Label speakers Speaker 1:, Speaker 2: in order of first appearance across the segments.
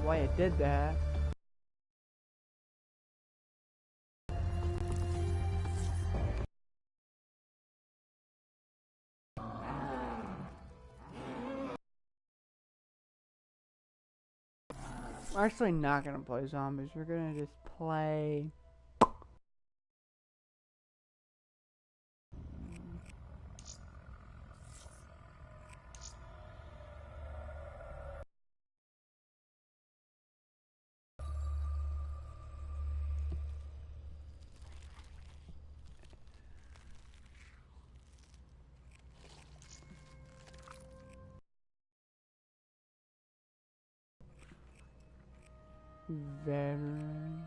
Speaker 1: why it did that. We're actually not gonna play zombies. We're gonna just play. Veteran.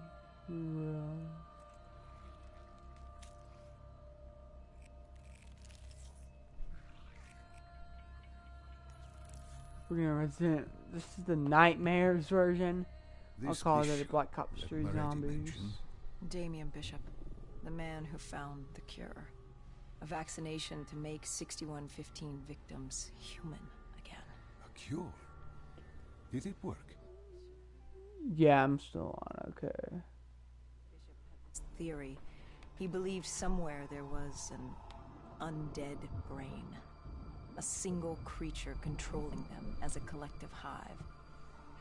Speaker 1: We're gonna Resident. This is the Nightmares version. I'll call it a Black Ops 3 Zombies.
Speaker 2: Damien Bishop, the man who found the cure. A vaccination to make 6115 victims human again.
Speaker 3: A cure? Did it work?
Speaker 1: Yeah, I'm still on, okay.
Speaker 2: Bishop had this theory. He believed somewhere there was an undead brain. A single creature controlling them as a collective hive.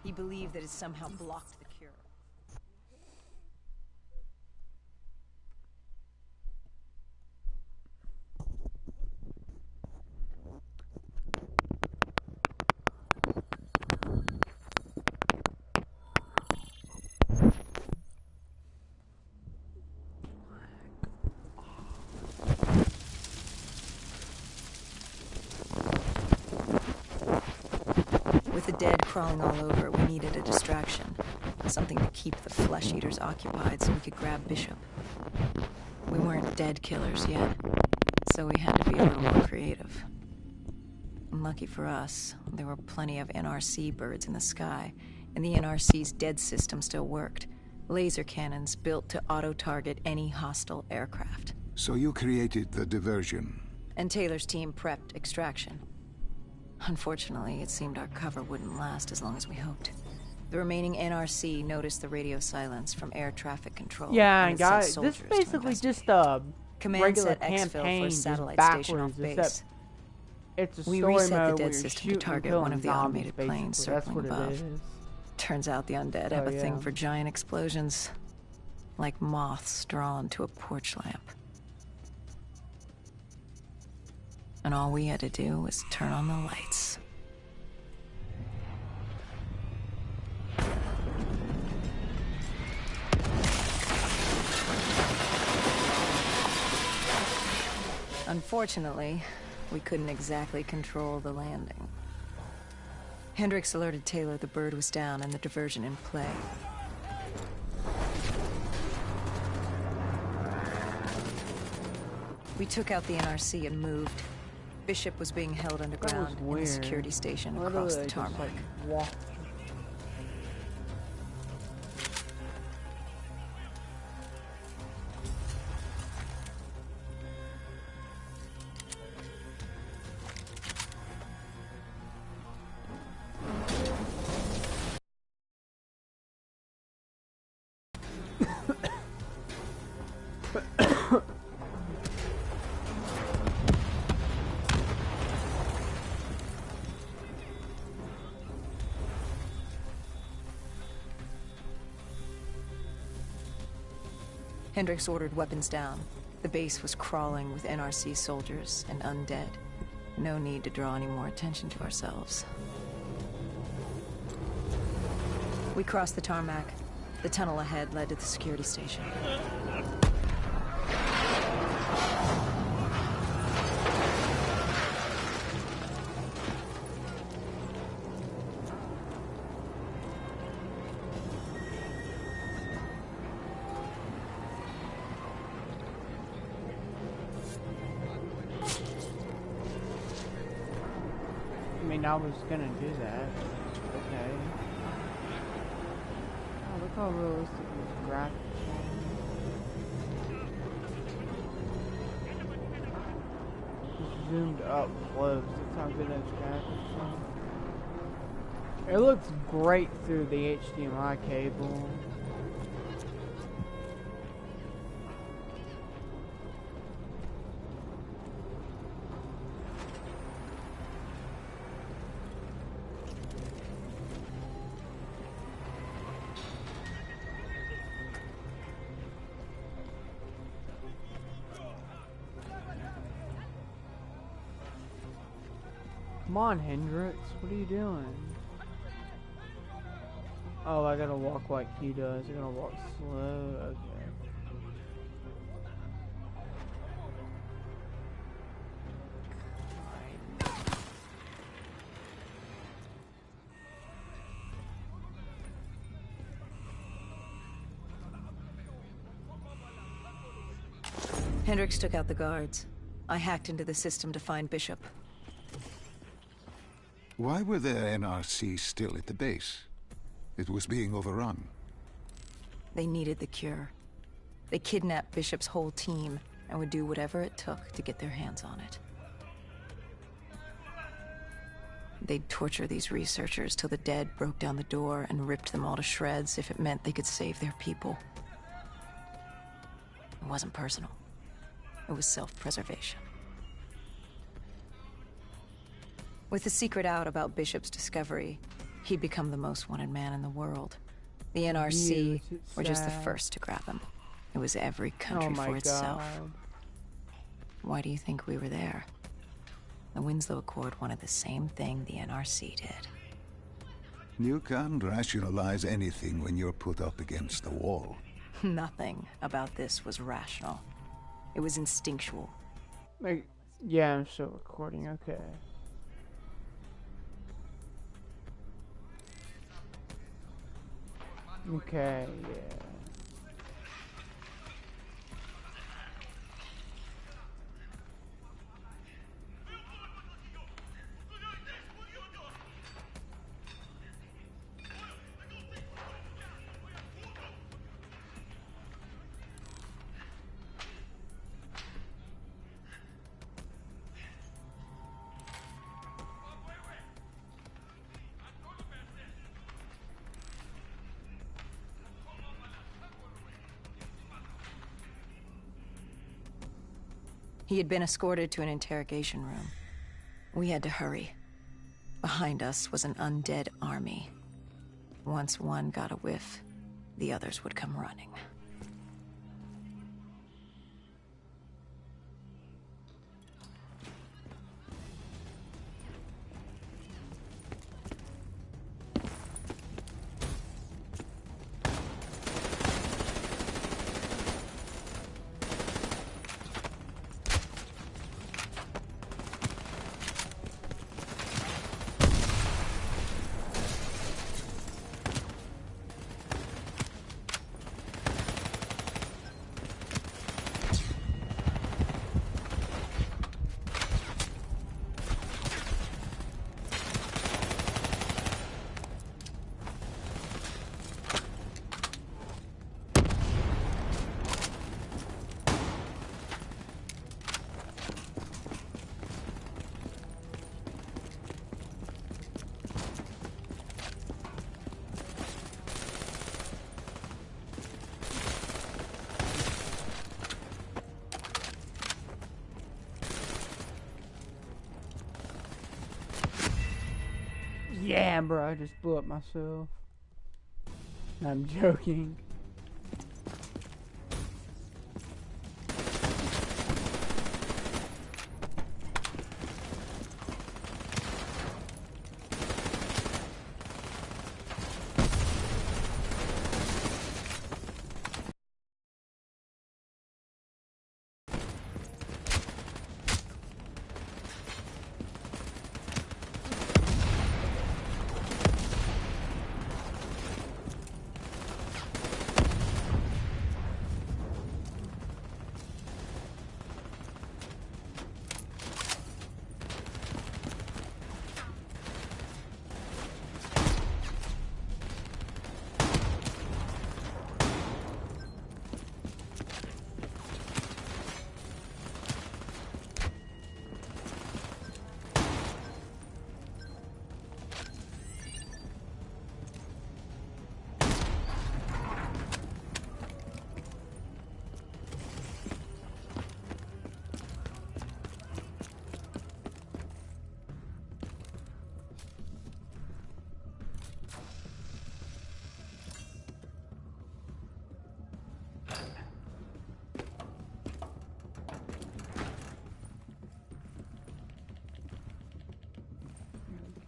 Speaker 2: He believed that it somehow blocked the cure. With the dead crawling all over, we needed a distraction. Something to keep the flesh eaters occupied so we could grab Bishop. We weren't dead killers yet, so we had to be a little more creative. And lucky for us, there were plenty of NRC birds in the sky, and the NRC's dead system still worked. Laser cannons built to auto-target any hostile aircraft.
Speaker 3: So you created the diversion.
Speaker 2: And Taylor's team prepped extraction. Unfortunately, it seemed our cover wouldn't last as long as we hoped. The remaining NRC noticed the radio silence from air traffic control.
Speaker 1: Yeah, and guys, this is basically just a regular campaign, just backwards, except it's a story mode.
Speaker 2: We reset the dead system to target one of the automated planes circling above. Turns out the undead have a thing for giant explosions, like moths drawn to a porch lamp. And all we had to do was turn on the lights. Unfortunately, we couldn't exactly control the landing. Hendricks alerted Taylor the bird was down and the diversion in play. We took out the NRC and moved. Bishop was being held underground in the security station across the tarmac. Hendricks ordered weapons down. The base was crawling with NRC soldiers and undead. No need to draw any more attention to ourselves. We crossed the tarmac. The tunnel ahead led to the security station.
Speaker 1: I was gonna do that. Okay. Oh, look how realistic these graphics are. Just zoomed up close. That's how good those graphics are. It looks great through the HDMI cable. Come on, Hendrix, what are you doing? Oh, I gotta walk like he does. I gotta walk slow. Okay.
Speaker 2: Hendrix took out the guards. I hacked into the system to find Bishop.
Speaker 3: Why were the NRC still at the base? It was being overrun.
Speaker 2: They needed the cure. They kidnapped Bishop's whole team and would do whatever it took to get their hands on it. They'd torture these researchers till the dead broke down the door and ripped them all to shreds if it meant they could save their people. It wasn't personal. It was self-preservation. With the secret out about Bishop's discovery, he'd become the most wanted man in the world. The NRC were just the first to grab him. It was every country for itself. Why do you think we were there? The Winslow Accord wanted the same thing the NRC did.
Speaker 3: You can't rationalize anything when you're put up against the wall.
Speaker 2: Nothing about this was rational. It was instinctual.
Speaker 1: Like, yeah, I'm still recording, okay. Okay, yeah.
Speaker 2: He had been escorted to an interrogation room. We had to hurry. Behind us was an undead army. Once one got a whiff, the others would come running.
Speaker 1: Yeah, bro, I just blew up myself. I'm joking.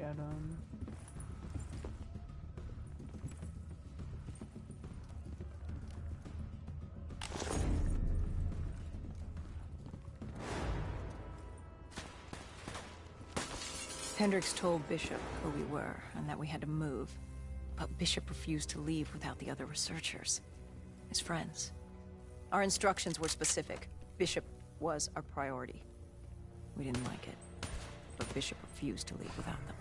Speaker 1: get them.
Speaker 2: Hendricks told Bishop who we were and that we had to move, but Bishop refused to leave without the other researchers, his friends. Our instructions were specific. Bishop was our priority. We didn't like it, but Bishop refused to leave without them.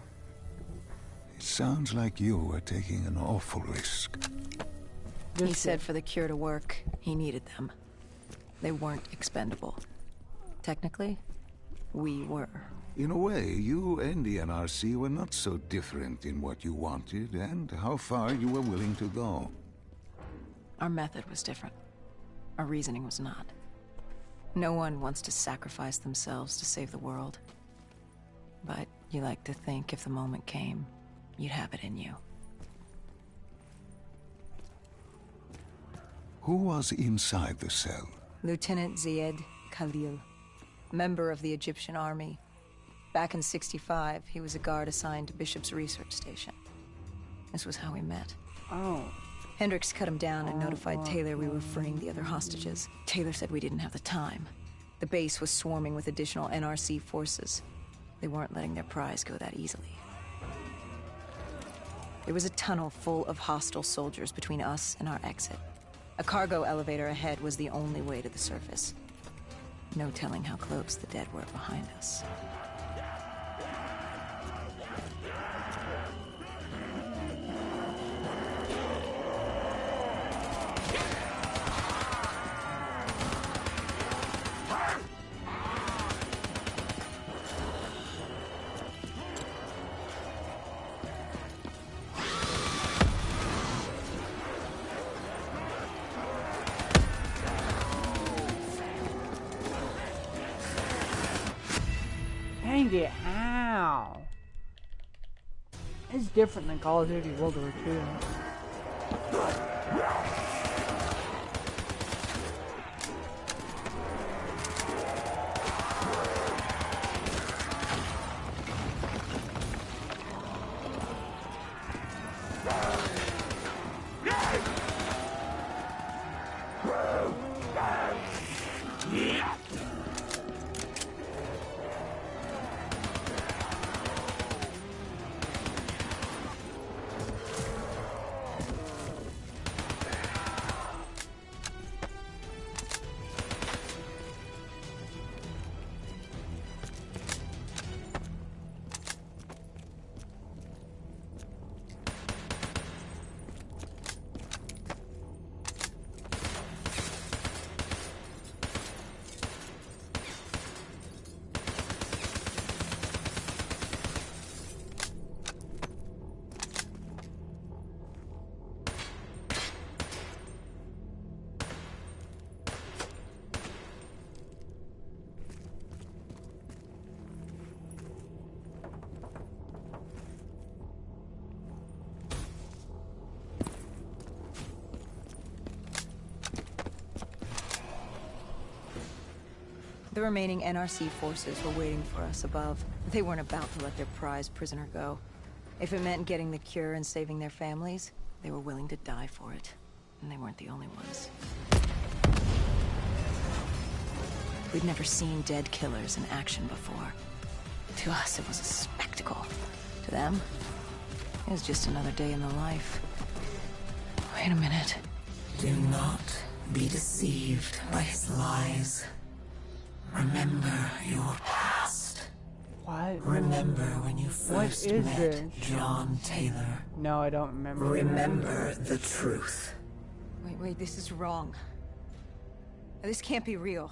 Speaker 3: It sounds like you were taking an awful risk.
Speaker 2: He said for the cure to work, he needed them. They weren't expendable. Technically, we were.
Speaker 3: In a way, you and the NRC were not so different in what you wanted and how far you were willing to go.
Speaker 2: Our method was different. Our reasoning was not. No one wants to sacrifice themselves to save the world. But you like to think if the moment came, you'd have it in you.
Speaker 3: Who was inside the cell?
Speaker 2: Lieutenant Ziyad Khalil, member of the Egyptian army. Back in '65, he was a guard assigned to Bishop's research station. This was how we met.
Speaker 1: Oh.
Speaker 2: Hendricks cut him down and notified Taylor we were freeing the other hostages. Taylor said we didn't have the time. The base was swarming with additional NRC forces. They weren't letting their prize go that easily. There was a tunnel full of hostile soldiers between us and our exit. A cargo elevator ahead was the only way to the surface. No telling how close the dead were behind us.
Speaker 1: Dang it, ow. It's different than Call of Duty World War II.
Speaker 2: The remaining NRC forces were waiting for us above. They weren't about to let their prize prisoner go. If it meant getting the cure and saving their families, they were willing to die for it. And they weren't the only ones. We'd never seen dead killers in action before. To us, it was a spectacle. To them, it was just another day in the life. Wait a minute.
Speaker 4: Do not be deceived by his lies. Remember your past.
Speaker 1: What?
Speaker 4: Remember when you first met
Speaker 1: this?
Speaker 4: John Taylor.
Speaker 1: No, I don't remember.
Speaker 4: Remember the truth.
Speaker 2: Wait, this is wrong. This can't be real.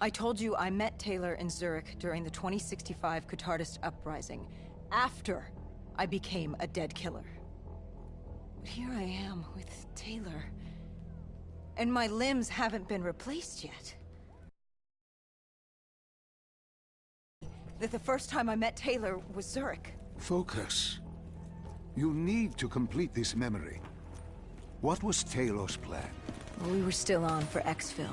Speaker 2: I told you I met Taylor in Zurich during the 2065 Catardist Uprising, after I became a dead killer. But here I am with Taylor, and my limbs haven't been replaced yet. That the first time I met Taylor was Zurich.
Speaker 3: Focus. You need to complete this memory. What was Taylor's plan?
Speaker 2: We were still on for exfil,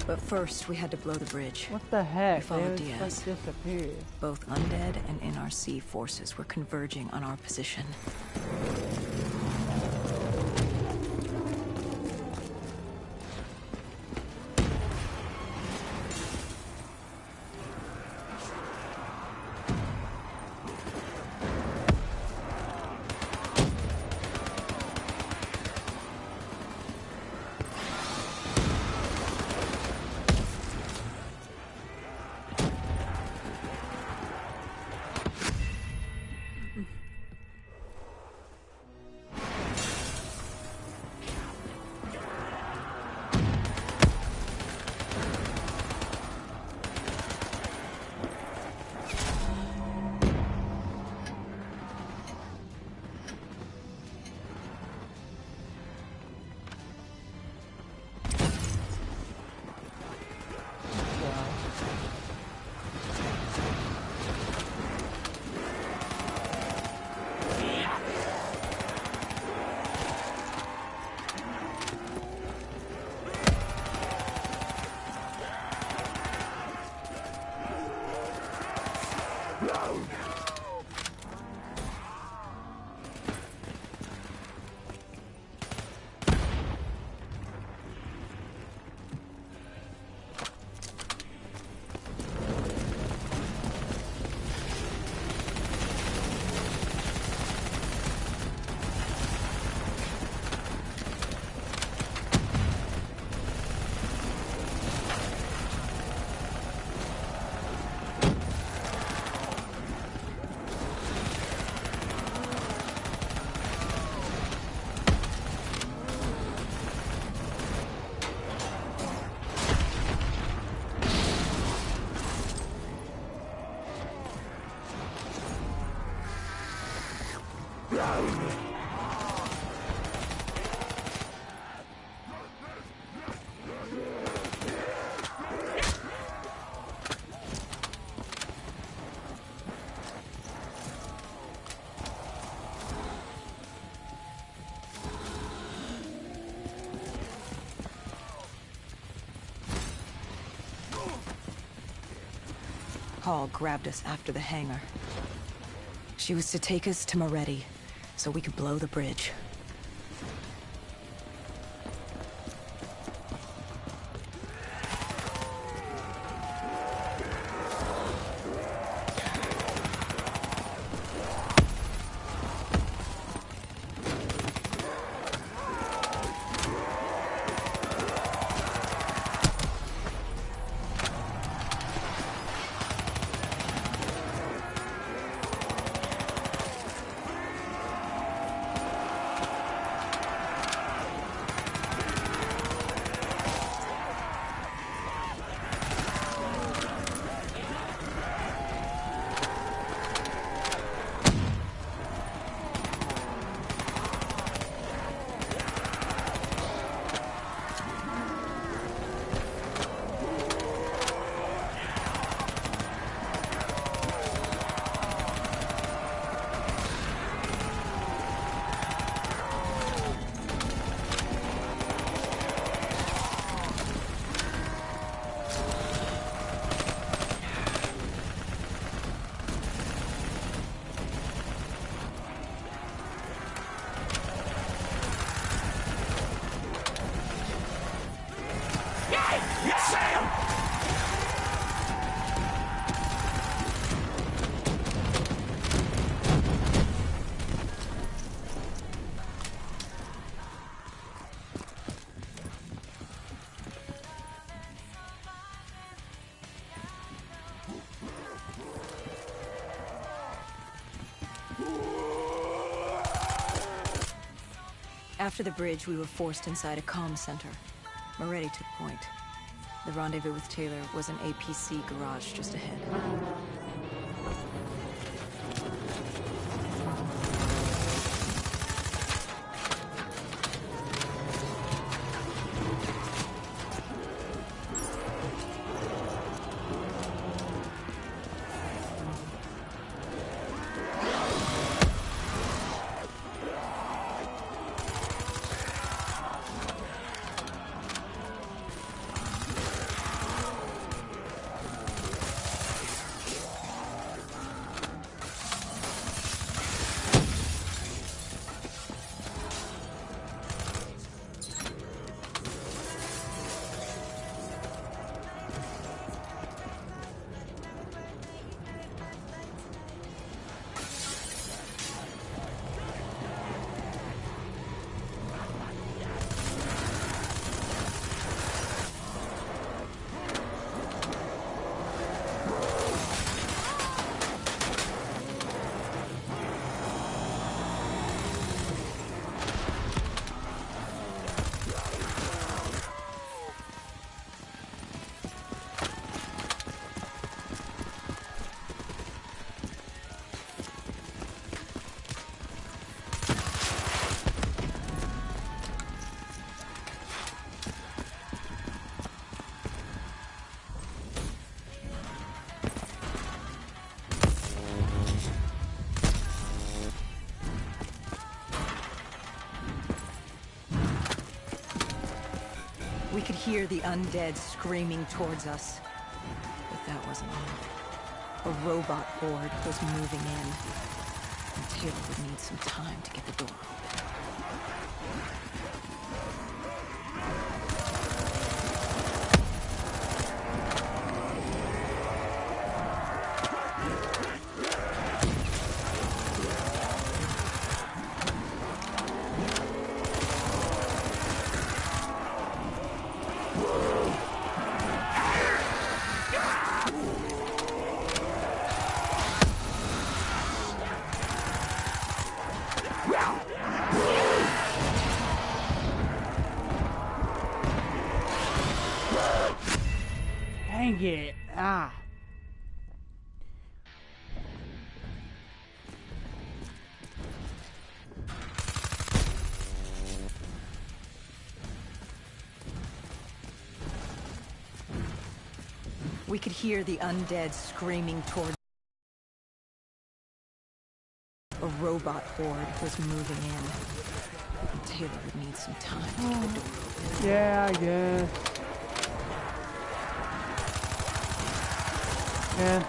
Speaker 2: but first we had to blow the bridge.
Speaker 1: What the heck?
Speaker 2: We followed
Speaker 1: They
Speaker 2: Diaz.
Speaker 1: just like disappeared.
Speaker 2: Both undead and NRC forces were converging on our position. Hall grabbed us after the hangar. She was to take us to Moretti, so we could blow the bridge. After the bridge, we were forced inside a comm center. Moretti took point. The rendezvous with Taylor was an APC garage just ahead. We could hear the undead screaming towards us. But that wasn't all. A robot horde was moving in. And Taylor would need some time to get the door open.
Speaker 1: Dang it. Ah.
Speaker 2: We could hear the undead screaming toward. A robot horde was moving in. And Taylor would need some time to get the door open.
Speaker 1: Yeah, I guess. Yeah.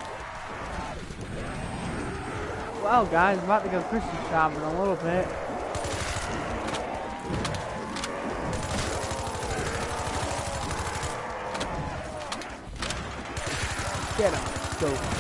Speaker 1: Well, guys, I'm about to go Christmas shopping a little bit. Get him. Go.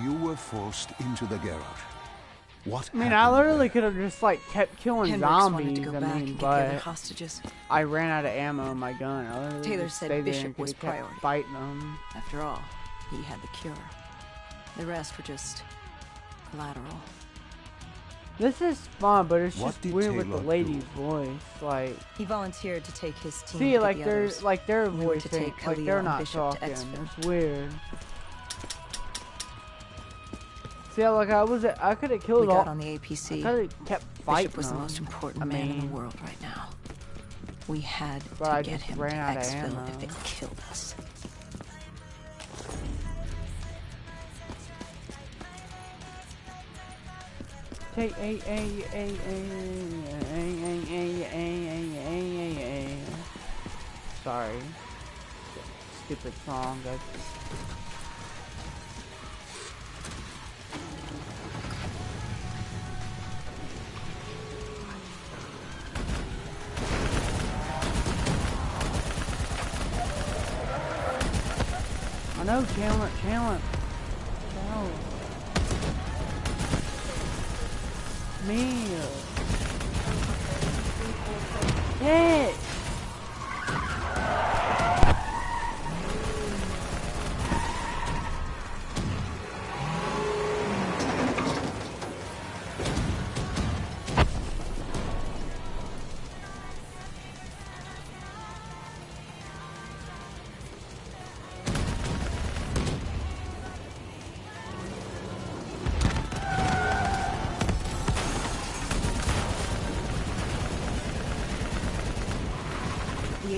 Speaker 3: You were forced into the garage. What
Speaker 1: I mean,
Speaker 3: happened
Speaker 1: I literally
Speaker 3: there?
Speaker 1: could have just like kept killing
Speaker 2: Hendricks wanted
Speaker 1: zombies.
Speaker 2: to go
Speaker 1: I
Speaker 2: back
Speaker 1: mean,
Speaker 2: and get the other
Speaker 1: but
Speaker 2: hostages.
Speaker 1: I ran out of ammo in my gun. I literally
Speaker 2: Taylor
Speaker 1: just
Speaker 2: said
Speaker 1: stayed there
Speaker 2: Bishop
Speaker 1: and
Speaker 2: was
Speaker 1: could've kept
Speaker 2: priority.
Speaker 1: fighting them.
Speaker 2: After all, he had the cure. The rest were just collateral.
Speaker 1: This is fun, but it's
Speaker 3: What
Speaker 1: just
Speaker 3: did
Speaker 1: weird with the
Speaker 3: Taylor
Speaker 1: lady's
Speaker 3: do?
Speaker 1: voice. Like,
Speaker 2: He volunteered to take his team
Speaker 1: see,
Speaker 2: to
Speaker 1: like
Speaker 2: the
Speaker 1: they're
Speaker 2: others.
Speaker 1: like their
Speaker 2: We were
Speaker 1: voice
Speaker 2: to
Speaker 1: ain't
Speaker 2: take
Speaker 1: like
Speaker 2: Khalil
Speaker 1: they're
Speaker 2: and
Speaker 1: not
Speaker 2: Bishop to
Speaker 1: talking.
Speaker 2: Exfil.
Speaker 1: It's weird. See, like I could have
Speaker 2: We
Speaker 1: killed
Speaker 2: got
Speaker 1: all.
Speaker 2: on the
Speaker 1: I
Speaker 2: APC.
Speaker 1: could have kept fighting
Speaker 2: Bishop was the
Speaker 1: them.
Speaker 2: most important
Speaker 1: I
Speaker 2: man in
Speaker 1: mean,
Speaker 2: the world right now. We had
Speaker 1: but
Speaker 2: to
Speaker 1: I
Speaker 2: get
Speaker 1: just
Speaker 2: him to
Speaker 1: ran out of
Speaker 2: Exfil
Speaker 1: ammo.
Speaker 2: if it killed us.
Speaker 1: Take a. Sorry. Stupid song. That's. I know, Chandler. Me. Hey!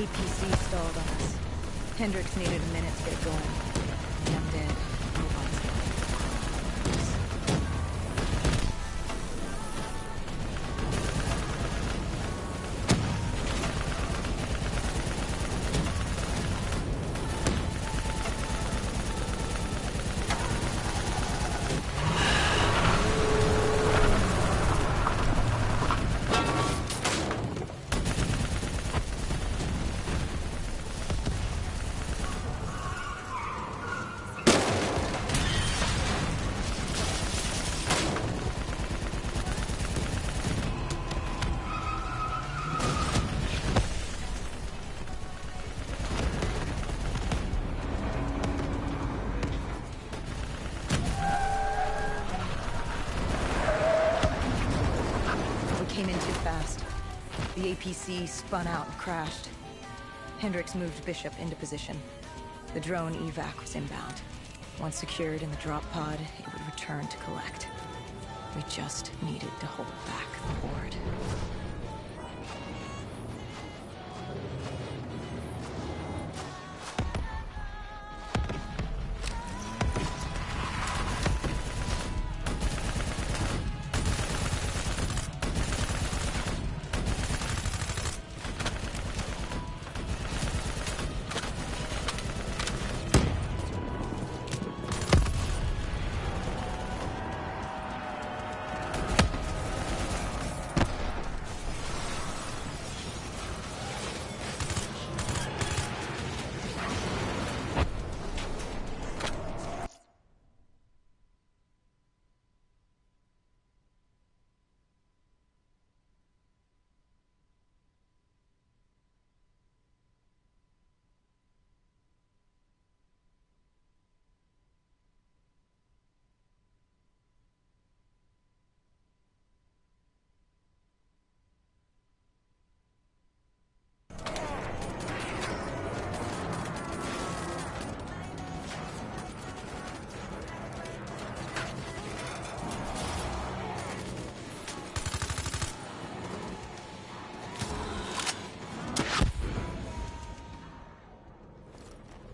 Speaker 2: APC stalled on us. Hendricks needed a minute to get going. The undead robots. Came in too fast. The APC spun out and crashed. Hendricks moved Bishop into position. The drone evac was inbound. Once secured in the drop pod, it would return to collect. We just needed to hold back the horde.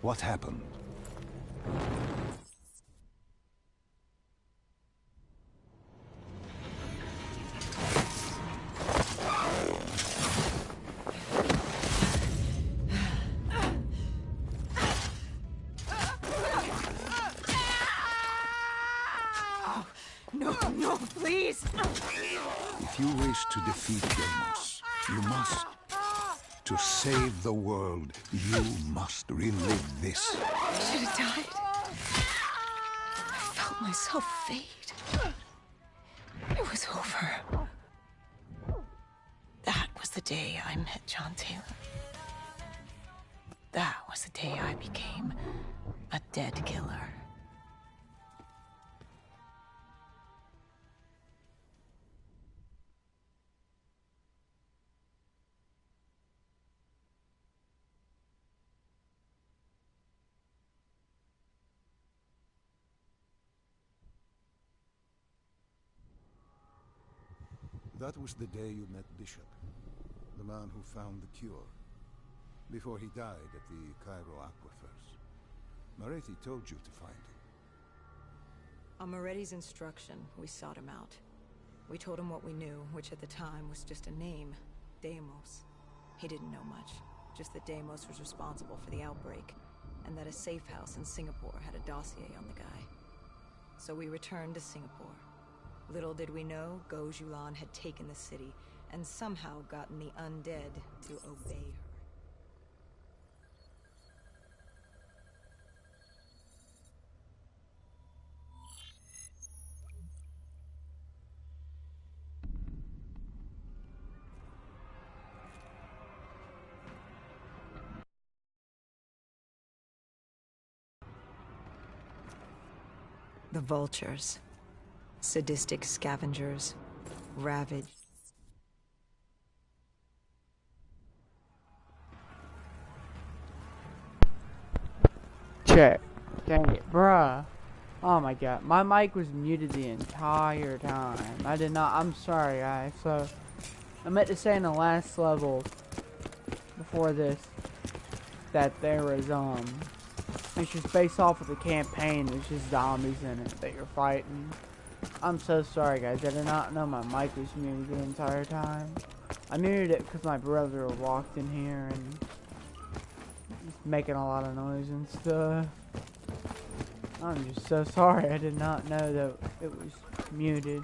Speaker 3: What happened?
Speaker 2: No, please!
Speaker 3: If you wish to defeat Deimos, you must. To save the world, you must relive this.
Speaker 2: I should have died. I felt myself fade. It was over. That was the day I met John Taylor. That was the day I became a dead killer.
Speaker 5: That was the day you met Bishop, the man who found the cure, before he died at the Cairo aquifers. Moretti told you to find him.
Speaker 2: On Moretti's instruction, we sought him out. We told him what we knew, which at the time was just a name, Deimos. He didn't know much, just that Deimos was responsible for the outbreak, and that a safe house in Singapore had a dossier on the guy. So we returned to Singapore. Little did we know, Gojulan had taken the city, and somehow gotten the undead to obey her. The vultures. Sadistic scavengers. Ravaged.
Speaker 1: Check. Dang it, bruh. Oh my god, my mic was muted the entire time. I'm sorry guys, so I meant to say in the last level, before this that there was it's just based off of the campaign. It's just zombies in it that you're fighting. I'm so sorry, guys. I did not know my mic was muted the entire time. I muted it because my brother walked in here and was making a lot of noise and stuff. I'm just so sorry. I did not know that it was muted.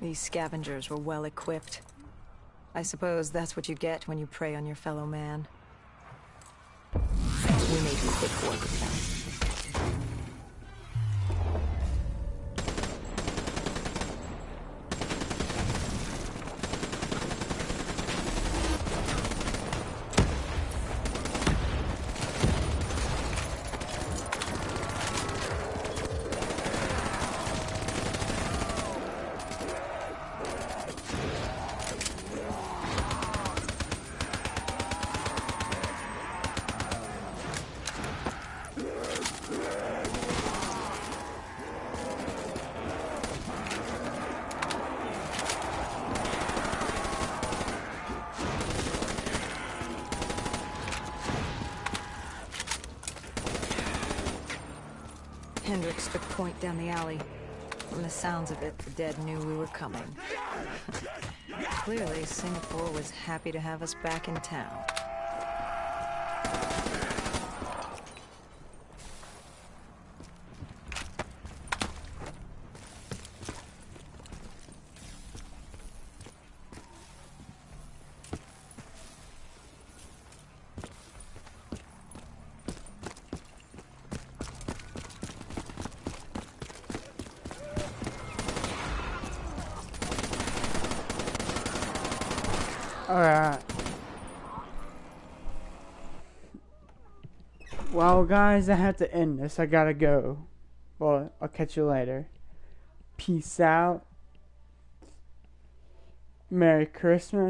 Speaker 2: These scavengers were well equipped. I suppose that's what you get when you prey on your fellow man. We made quick work of them. Hendricks took point down the alley. From the sounds of it, the dead knew we were coming. Clearly, Singapore was happy to have us back in town.
Speaker 1: Alright. Well, guys, I have to end this. I gotta go. Well, I'll catch you later. Peace out. Merry Christmas.